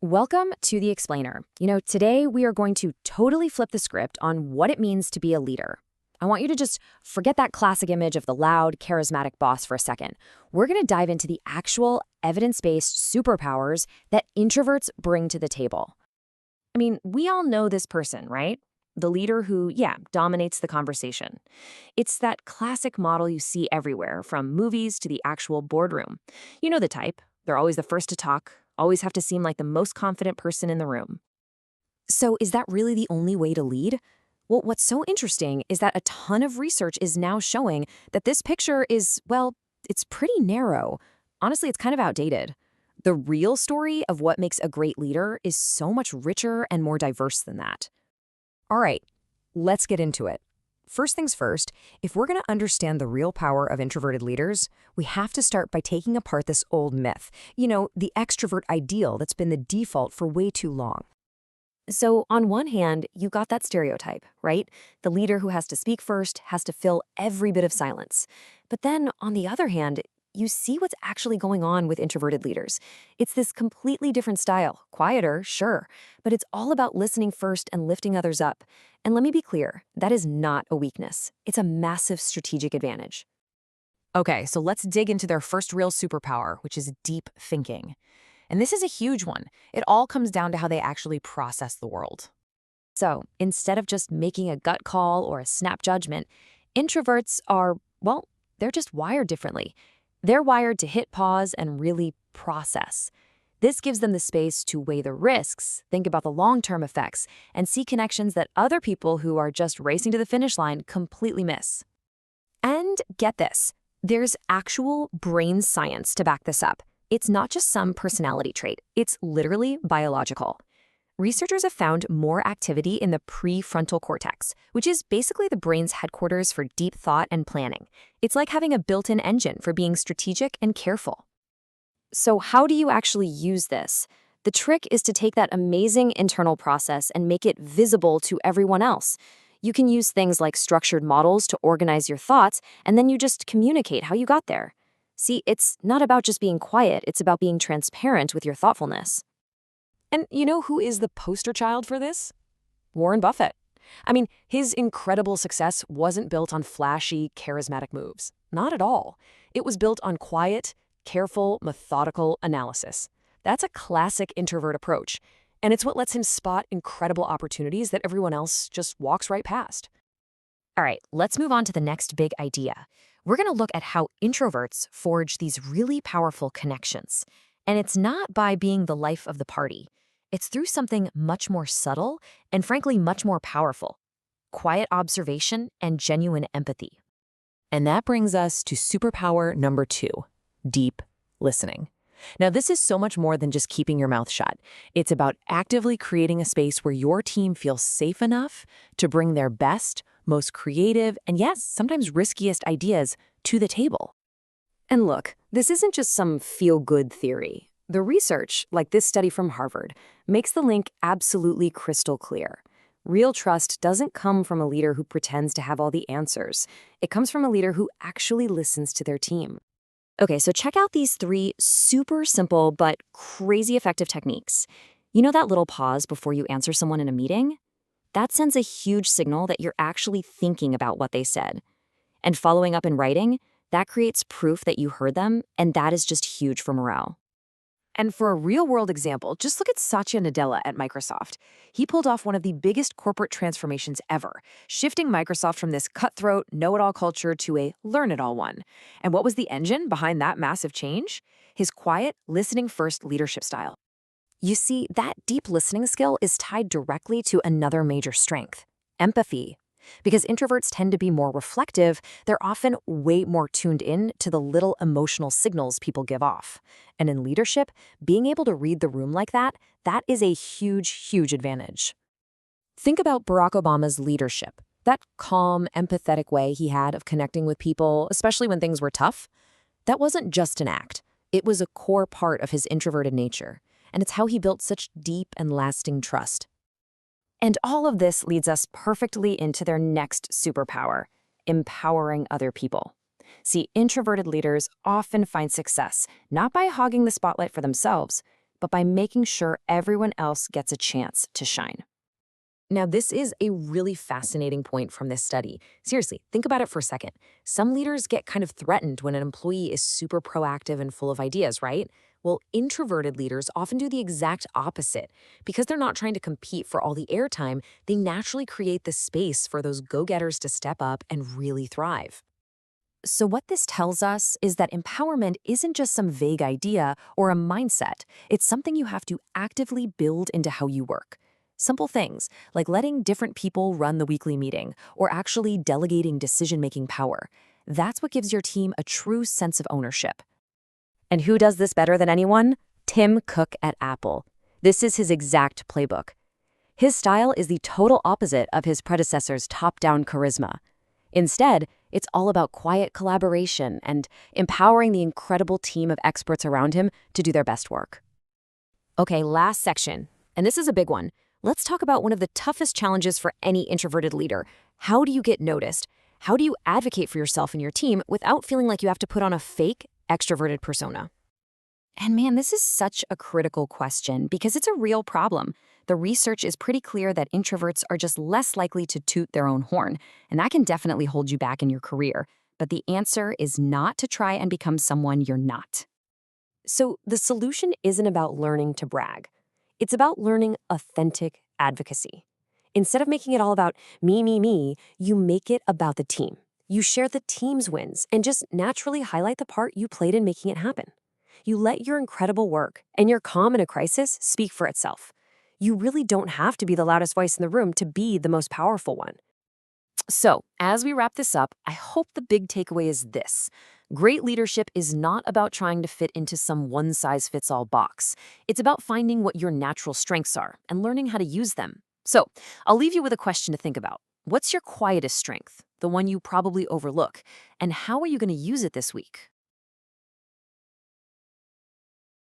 Welcome to The Explainer. Today we are going to totally flip the script on what it means to be a leader. I want you to just forget that classic image of the loud, charismatic boss for a second. We're going to dive into the actual evidence-based superpowers that introverts bring to the table. We all know this person, right? The leader who, dominates the conversation. It's that classic model you see everywhere, from movies to the actual boardroom. You know the type. They're always the first to talk, always have to seem like the most confident person in the room. So is that really the only way to lead? Well, what's so interesting is that a ton of research is now showing that this picture is, it's pretty narrow. Honestly, it's kind of outdated. The real story of what makes a great leader is so much richer and more diverse than that. All right, let's get into it. First things first, if we're going to understand the real power of introverted leaders, we have to start by taking apart this old myth, the extrovert ideal that's been the default for way too long. So on one hand, you got that stereotype, right? The leader who has to speak first has to fill every bit of silence. But then on the other hand, you see what's actually going on with introverted leaders. It's this completely different style, quieter, sure, but it's all about listening first and lifting others up. And let me be clear, that is not a weakness. It's a massive strategic advantage. Okay, so let's dig into their first real superpower, which is deep thinking. And this is a huge one. It all comes down to how they actually process the world. So instead of just making a gut call or a snap judgment, introverts are, they're just wired differently. They're wired to hit pause and really process. This gives them the space to weigh the risks, think about the long-term effects, and see connections that other people who are just racing to the finish line completely miss. And get this, there's actual brain science to back this up. It's not just some personality trait, it's literally biological. Researchers have found more activity in the prefrontal cortex, which is basically the brain's headquarters for deep thought and planning. It's like having a built-in engine for being strategic and careful. So how do you actually use this? The trick is to take that amazing internal process and make it visible to everyone else. You can use things like structured models to organize your thoughts, and then you just communicate how you got there. See, it's not about just being quiet, it's about being transparent with your thoughtfulness. And you know who is the poster child for this? Warren Buffett. His incredible success wasn't built on flashy, charismatic moves. Not at all. It was built on quiet, careful, methodical analysis. That's a classic introvert approach, and it's what lets him spot incredible opportunities that everyone else just walks right past. All right, let's move on to the next big idea. We're going to look at how introverts forge these really powerful connections. And it's not by being the life of the party. It's through something much more subtle and frankly much more powerful: quiet observation and genuine empathy. And that brings us to superpower number 2, deep listening. Now, this is so much more than just keeping your mouth shut. It's about actively creating a space where your team feels safe enough to bring their best, most creative, and yes, sometimes riskiest ideas to the table. And look, this isn't just some feel-good theory. The research, like this study from Harvard, makes the link absolutely crystal clear. Real trust doesn't come from a leader who pretends to have all the answers. It comes from a leader who actually listens to their team. Okay, so check out these 3 super simple but crazy effective techniques. You know that little pause before you answer someone in a meeting? That sends a huge signal that you're actually thinking about what they said. And following up in writing, that creates proof that you heard them, and that is just huge for morale. And for a real-world example, just look at Satya Nadella at Microsoft. He pulled off one of the biggest corporate transformations ever, shifting Microsoft from this cutthroat, know-it-all culture to a learn-it-all one. And what was the engine behind that massive change? His quiet, listening-first leadership style. You see, that deep listening skill is tied directly to another major strength: empathy. Because introverts tend to be more reflective, they're often way more tuned in to the little emotional signals people give off. And in leadership, being able to read the room like that is a huge, huge advantage. Think about Barack Obama's leadership, that calm, empathetic way he had of connecting with people, especially when things were tough. That wasn't just an act. It was a core part of his introverted nature, and it's how he built such deep and lasting trust. And all of this leads us perfectly into their next superpower: empowering other people. See, introverted leaders often find success not by hogging the spotlight for themselves, but by making sure everyone else gets a chance to shine. Now, this is a really fascinating point from this study. Seriously, think about it for a second. Some leaders get kind of threatened when an employee is super proactive and full of ideas, right? Well, introverted leaders often do the exact opposite. Because they're not trying to compete for all the airtime, they naturally create the space for those go-getters to step up and really thrive. So, what this tells us is that empowerment isn't just some vague idea or a mindset, it's something you have to actively build into how you work. Simple things like letting different people run the weekly meeting or actually delegating decision-making power. That's what gives your team a true sense of ownership. And who does this better than anyone? Tim Cook at Apple. This is his exact playbook. His style is the total opposite of his predecessor's top-down charisma. Instead, it's all about quiet collaboration and empowering the incredible team of experts around him to do their best work. Okay, last section, and this is a big one. Let's talk about one of the toughest challenges for any introverted leader. How do you get noticed? How do you advocate for yourself and your team without feeling like you have to put on a fake, extroverted persona? And man, this is such a critical question because it's a real problem. The research is pretty clear that introverts are just less likely to toot their own horn, and that can definitely hold you back in your career. But the answer is not to try and become someone you're not. So the solution isn't about learning to brag. It's about learning authentic advocacy. Instead of making it all about me, you make it about the team. You share the team's wins and just naturally highlight the part you played in making it happen. You let your incredible work and your calm in a crisis speak for itself. You really don't have to be the loudest voice in the room to be the most powerful one. So, as we wrap this up, I hope the big takeaway is this. Great leadership is not about trying to fit into some one-size-fits-all box. It's about finding what your natural strengths are and learning how to use them. So, I'll leave you with a question to think about. What's your quietest strength, the one you probably overlook, and how are you going to use it this week?